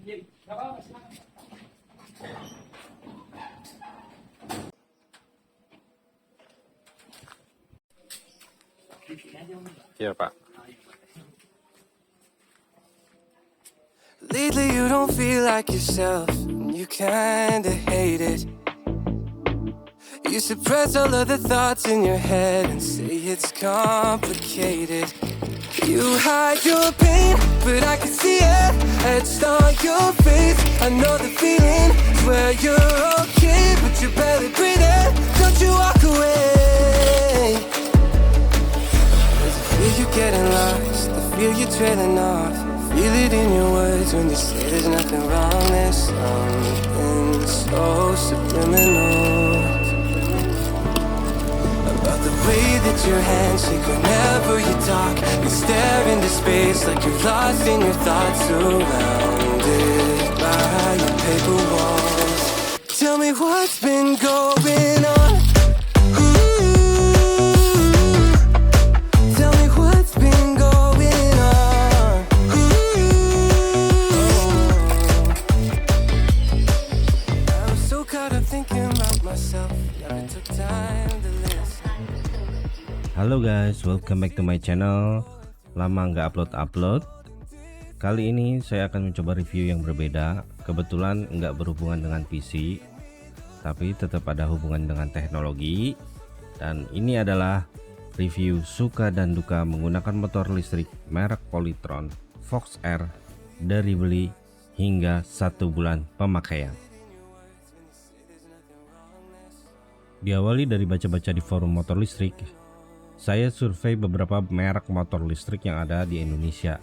Iya Pak. Lately you don't feel like yourself, and you kinda hate it. You suppress all of the thoughts in your head and say it's complicated. You hide your pain, but I can see it etched on your face. I know the feeling, swear you're okay, but you're barely breathing. Don't you walk away. There's a fear you're getting lost, the fear you're trailing off. Feel it in your words when you say there's nothing wrong. There's something so subliminal about the way that your hands shake whenever you talk. You stare into space like you're lost in your thoughts, surrounded by your paper walls. Tell me what's been going on. Tell me what's been going on. I was so caught up thinking about myself, never took time to listen. Halo guys, welcome back to my channel. Lama nggak upload. Kali ini saya akan mencoba review yang berbeda. Kebetulan nggak berhubungan dengan PC, tapi tetap ada hubungan dengan teknologi. Dan ini adalah review suka dan duka menggunakan motor listrik merek Polytron Fox R dari beli hingga 1 bulan pemakaian. Diawali dari baca-baca di forum motor listrik, saya survei beberapa merek motor listrik yang ada di Indonesia.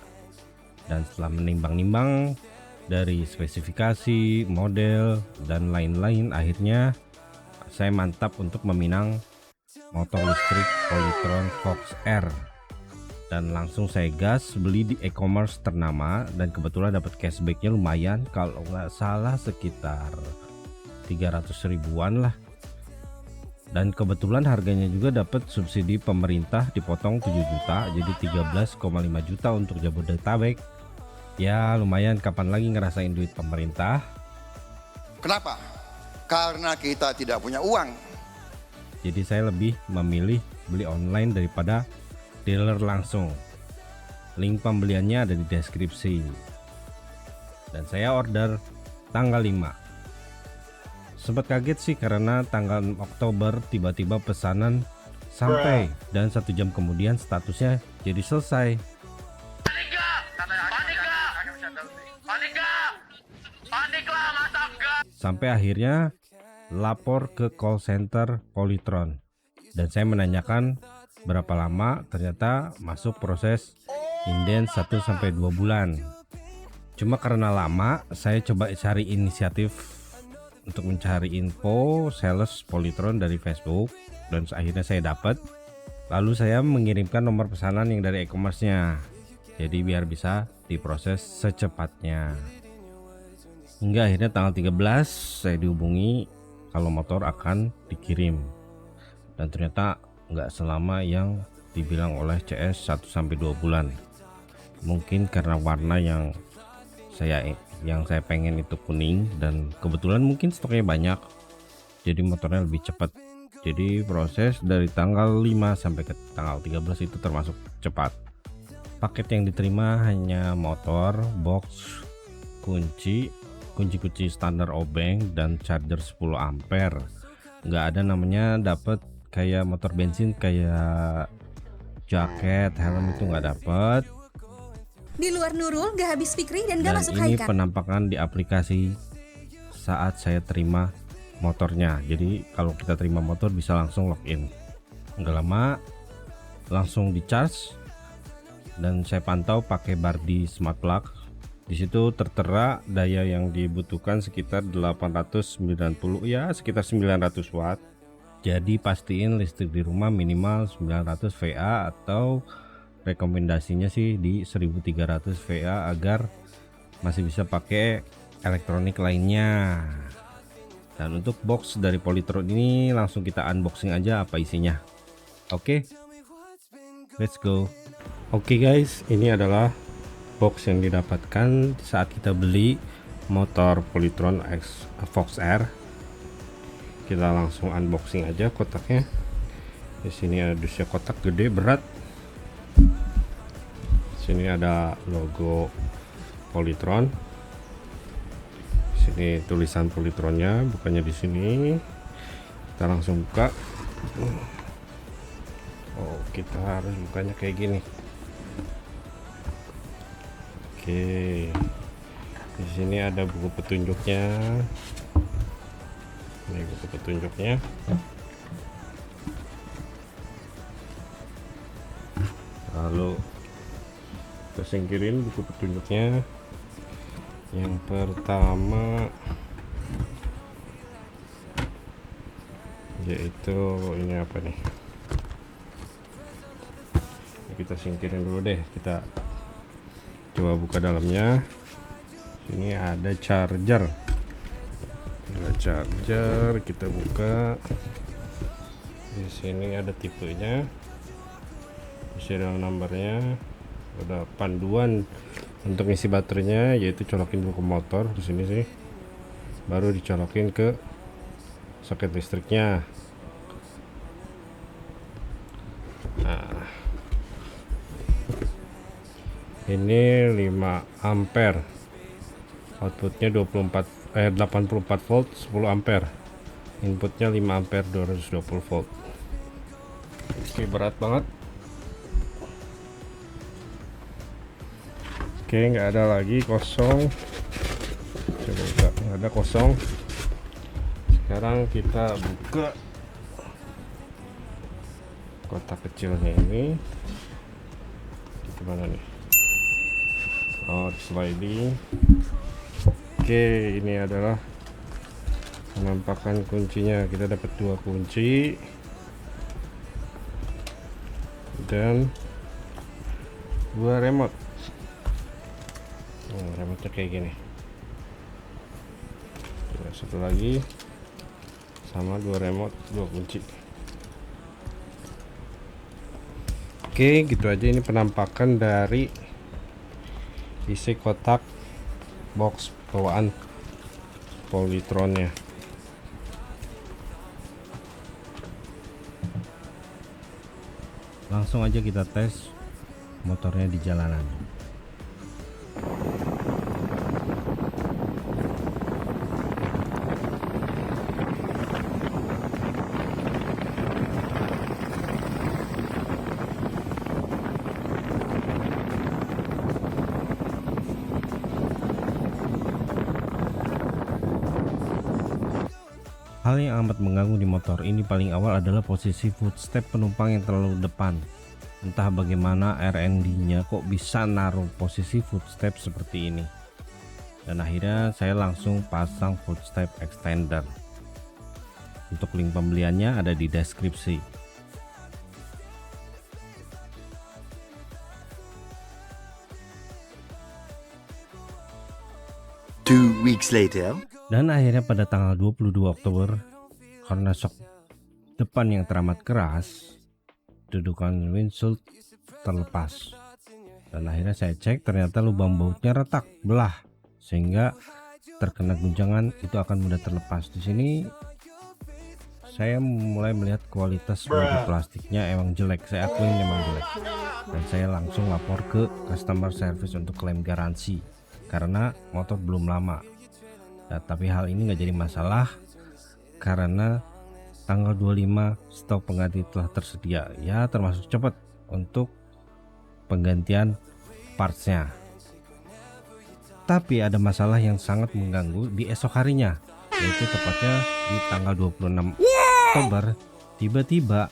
Dan setelah menimbang-nimbang dari spesifikasi, model, dan lain-lain, akhirnya saya mantap untuk meminang motor listrik Polytron Fox R. Dan langsung saya gas beli di e-commerce ternama, dan kebetulan dapat cashbacknya lumayan, kalau nggak salah sekitar 300 ribuan lah. Dan kebetulan harganya juga dapat subsidi pemerintah, dipotong 7 juta jadi 13,5 juta untuk Jabodetabek. Ya lumayan, kapan lagi ngerasain duit pemerintah. Kenapa? Karena kita tidak punya uang. Jadi saya lebih memilih beli online daripada dealer langsung. Link pembeliannya ada di deskripsi. Dan saya order tanggal 5. Sempat kaget sih karena tanggal Oktober tiba-tiba pesanan sampai, dan 1 jam kemudian statusnya jadi selesai. Sampai akhirnya lapor ke call center Polytron, dan saya menanyakan berapa lama. Ternyata masuk proses inden 1-2 bulan. Cuma karena lama, saya coba cari inisiatif untuk mencari info sales Polytron dari Facebook, dan akhirnya saya dapat. Lalu saya mengirimkan nomor pesanan yang dari e-commerce-nya, jadi biar bisa diproses secepatnya. Hingga akhirnya tanggal 13 saya dihubungi kalau motor akan dikirim, dan ternyata nggak selama yang dibilang oleh CS 1-2 bulan. Mungkin karena warna yang saya pengen itu kuning, dan kebetulan mungkin stoknya banyak, jadi motornya lebih cepat. Jadi proses dari tanggal 5 sampai ke tanggal 13 itu termasuk cepat. Paket yang diterima hanya motor, box, kunci standar obeng, dan charger 10 ampere. Nggak ada namanya dapat kayak motor bensin kayak jaket, helm, itu nggak dapat. Di luar Nurul gak habis fikri dan gak masuk ini haikan. penampakan di aplikasi saat saya terima motornya. Jadi kalau kita terima motor bisa langsung login. Nggak lama langsung di charge, dan saya pantau pakai Bardi Smart Plug. Di situ tertera daya yang dibutuhkan sekitar 890, ya sekitar 900 watt. Jadi pastiin listrik di rumah minimal 900 VA, atau rekomendasinya sih di 1300 VA agar masih bisa pakai elektronik lainnya. Dan untuk box dari Polytron ini langsung kita unboxing aja apa isinya. Oke, let's go. Oke guys, ini adalah box yang didapatkan saat kita beli motor Polytron X Fox R. Kita langsung unboxing aja kotaknya. Di sini ada dusnya kotak gede berat. Sini ada logo Polytron. Sini tulisan Polytronnya, bukannya di sini. Kita langsung buka. Oh, kita harus bukanya kayak gini. Oke. Di sini ada buku petunjuknya. Ini buku petunjuknya. Lalu kita singkirin buku petunjuknya. Yang pertama yaitu ini apa nih? Kita singkirin dulu deh, kita coba buka dalamnya. Ini ada charger, kita buka. Di sini ada tipenya, serial numbernya, ada panduan untuk isi baterainya, yaitu colokin dulu ke motor di sini sih, baru dicolokin ke soket listriknya. Nah, ini 5 ampere, outputnya 84 volt 10 ampere, inputnya 5 ampere 220 volt. Oke, berat banget. Oke, nggak ada lagi, kosong. Coba buka, nggak ada, kosong. Sekarang kita buka kotak kecilnya ini. Gimana nih? Oh, sliding. Oke, ini adalah penampakan kuncinya. Kita dapat 2 kunci dan 2 remote. Remote kayak gini. Nah, satu lagi sama 2 remote, 2 kunci. Oke, gitu aja ini penampakan dari isi kotak box bawaan Polytronnya. Langsung aja kita tes motornya di jalanan. Hal yang amat mengganggu di motor ini paling awal adalah posisi footstep penumpang yang terlalu depan. Entah bagaimana R&D-nya kok bisa naruh posisi footstep seperti ini. Dan akhirnya saya langsung pasang footstep extender. Untuk link pembeliannya ada di deskripsi. Two weeks later. Dan akhirnya pada tanggal 22 Oktober, karena shock depan yang teramat keras, dudukan windshield terlepas. Dan akhirnya saya cek, ternyata lubang bautnya retak, belah, sehingga terkena guncangan itu akan mudah terlepas. Di sini saya mulai melihat kualitas baut plastiknya emang jelek, saya akuin memang jelek. Dan saya langsung lapor ke customer service untuk klaim garansi, karena motor belum lama. Nah, tapi hal ini nggak jadi masalah karena tanggal 25 stok pengganti telah tersedia, ya termasuk cepat untuk penggantian partsnya. Tapi ada masalah yang sangat mengganggu di esok harinya, yaitu tepatnya di tanggal 26 Oktober. Tiba-tiba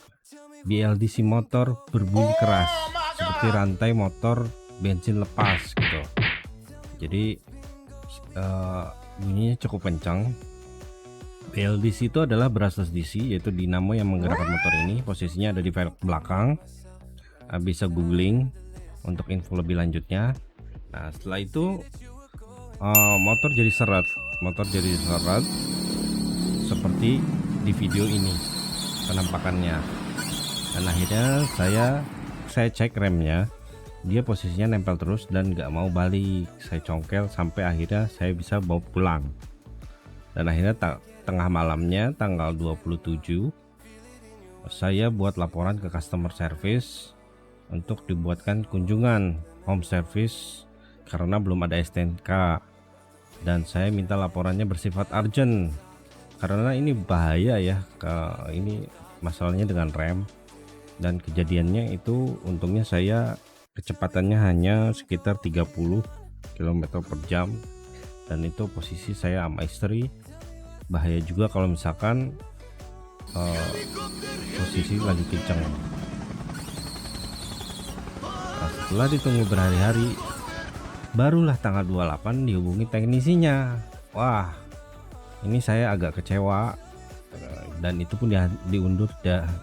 BLDC motor berbunyi keras seperti rantai motor bensin lepas gitu. Jadi bunyinya cukup kencang. BLDC itu adalah brushless DC, yaitu dinamo yang menggerakkan motor ini. Posisinya ada di velg belakang. Bisa googling untuk info lebih lanjutnya. Nah, setelah itu motor jadi seret seperti di video ini penampakannya. Dan akhirnya saya cek remnya. dia posisinya nempel terus dan nggak mau balik. Saya congkel sampai akhirnya saya bisa bawa pulang. Dan akhirnya tengah malamnya tanggal 27 saya buat laporan ke customer service untuk dibuatkan kunjungan home service karena belum ada STNK, dan saya minta laporannya bersifat urgent karena ini bahaya ya, ini masalahnya dengan rem. Dan kejadiannya itu untungnya saya kecepatannya hanya sekitar 30 km per jam, dan itu posisi saya sama istri. Bahaya juga kalau misalkan posisi lagi kenceng. Nah, setelah ditunggu berhari-hari, barulah tanggal 28 dihubungi teknisinya. Wah, ini saya agak kecewa, dan itu pun diundur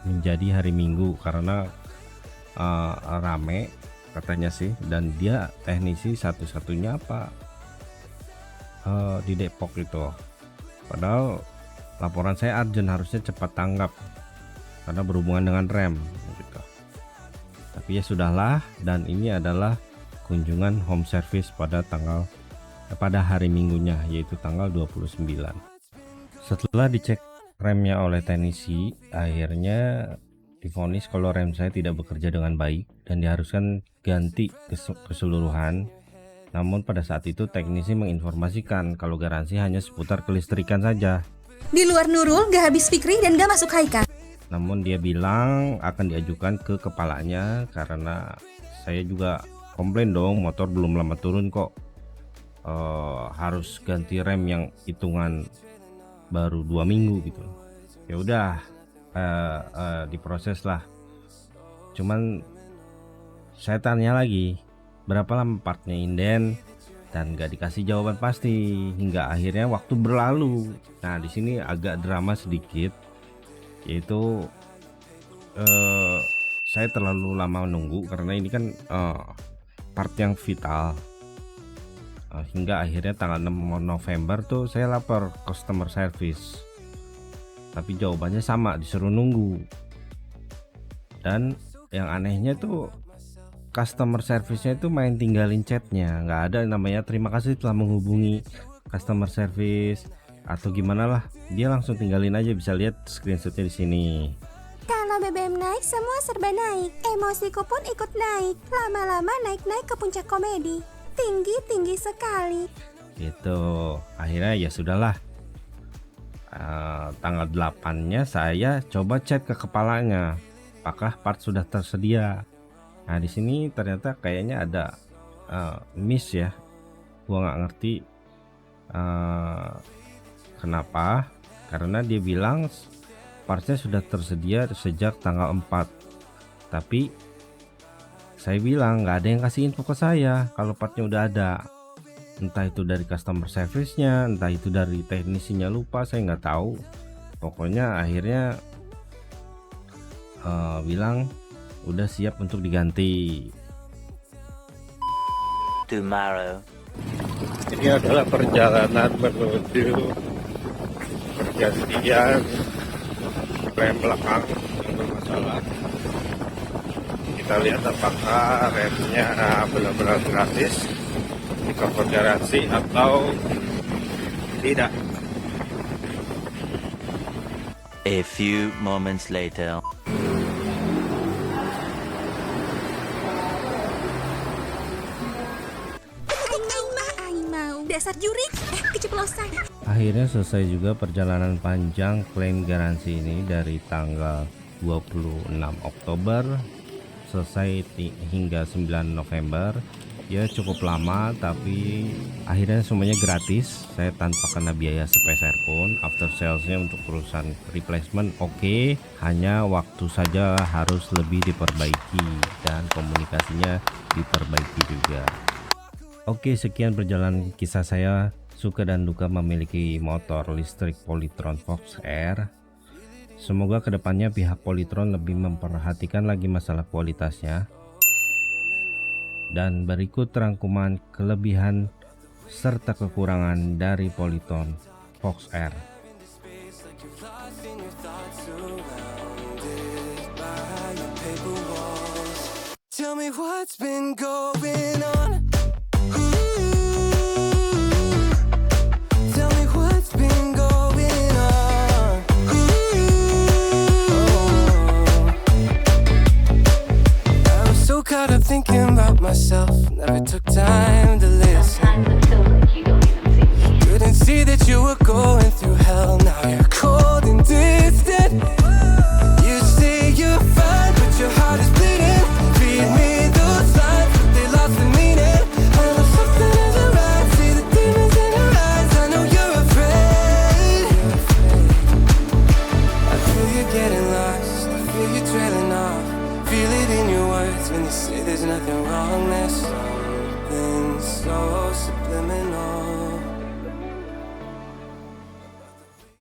menjadi hari Minggu karena rame katanya sih, dan dia teknisi satu-satunya apa di Depok itu. Padahal laporan saya urgent, harusnya cepat tanggap karena berhubungan dengan rem gitu. Tapi ya sudahlah, dan ini adalah kunjungan home service pada hari Minggunya, yaitu tanggal 29. Setelah dicek remnya oleh teknisi, akhirnya divonis kalau rem saya tidak bekerja dengan baik dan diharuskan ganti keseluruhan. Namun pada saat itu teknisi menginformasikan kalau garansi hanya seputar kelistrikan saja. Di luar Nurul gak habis Fikri dan gak masuk Haikal. Namun dia bilang akan diajukan ke kepalanya karena saya juga komplain dong, motor belum lama turun kok harus ganti rem yang hitungan baru 2 minggu gitu. Ya udah, diproses lah. Cuman saya tanya lagi berapa lama partnya inden, dan gak dikasih jawaban pasti hingga akhirnya waktu berlalu. Nah di sini agak drama sedikit, yaitu saya terlalu lama menunggu karena ini kan part yang vital. Hingga akhirnya tanggal 6 November tuh saya lapor customer service, tapi jawabannya sama, disuruh nunggu. Dan yang anehnya tuh customer service-nya itu main tinggalin chatnya, nggak ada namanya terima kasih telah menghubungi customer service atau gimana lah, dia langsung tinggalin aja. Bisa lihat screenshotnya di sini. Kalau BBM naik, semua serba naik. Emosiku pun ikut naik. Lama-lama naik-naik ke puncak komedi. Tinggi-tinggi sekali. Gitu. Akhirnya ya sudahlah. Tanggal 8-nya saya coba chat ke kepalanya, apakah part sudah tersedia. Nah di sini ternyata kayaknya ada miss ya. Gua nggak ngerti kenapa. Karena dia bilang partnya sudah tersedia sejak tanggal 4. Tapi saya bilang nggak ada yang kasih info ke saya kalau partnya udah ada. Entah itu dari customer service-nya, entah itu dari teknisinya, lupa, saya nggak tahu. Pokoknya akhirnya bilang udah siap untuk diganti. Tomorrow. Ini adalah perjalanan menuju pergantian rem belakang yang bermasalah. Kita lihat apakah remnya benar-benar gratis, di cover garansi atau tidak. A few moments later. Dasar jurik, keceplosan. Akhirnya selesai juga perjalanan panjang klaim garansi ini dari tanggal 26 Oktober selesai hingga 9 November. Ya cukup lama, tapi akhirnya semuanya gratis. Saya tanpa kena biaya sepeser pun. After salesnya untuk urusan replacement oke, hanya waktu saja harus lebih diperbaiki dan komunikasinya diperbaiki juga. Oke, sekian perjalanan kisah saya suka dan duka memiliki motor listrik Polytron Fox R. Semoga kedepannya pihak Polytron lebih memperhatikan lagi masalah kualitasnya. Dan berikut rangkuman kelebihan serta kekurangan dari Polytron Fox R. Tell me what's been going on. Tell me what's been going on. I was so caught up thinking about myself, never took time to listen. Couldn't see that you were going through hell. Now you're cold and distant. You say you're fine, but your heart is bleeding. Feed me those lines, but they lost the meaning. I know something isn't right. See the demons in your eyes. I know you're afraid. I feel you getting lost. I feel you trailing off. Feel it in your words when you say there's nothing wrong. There's something so subliminal.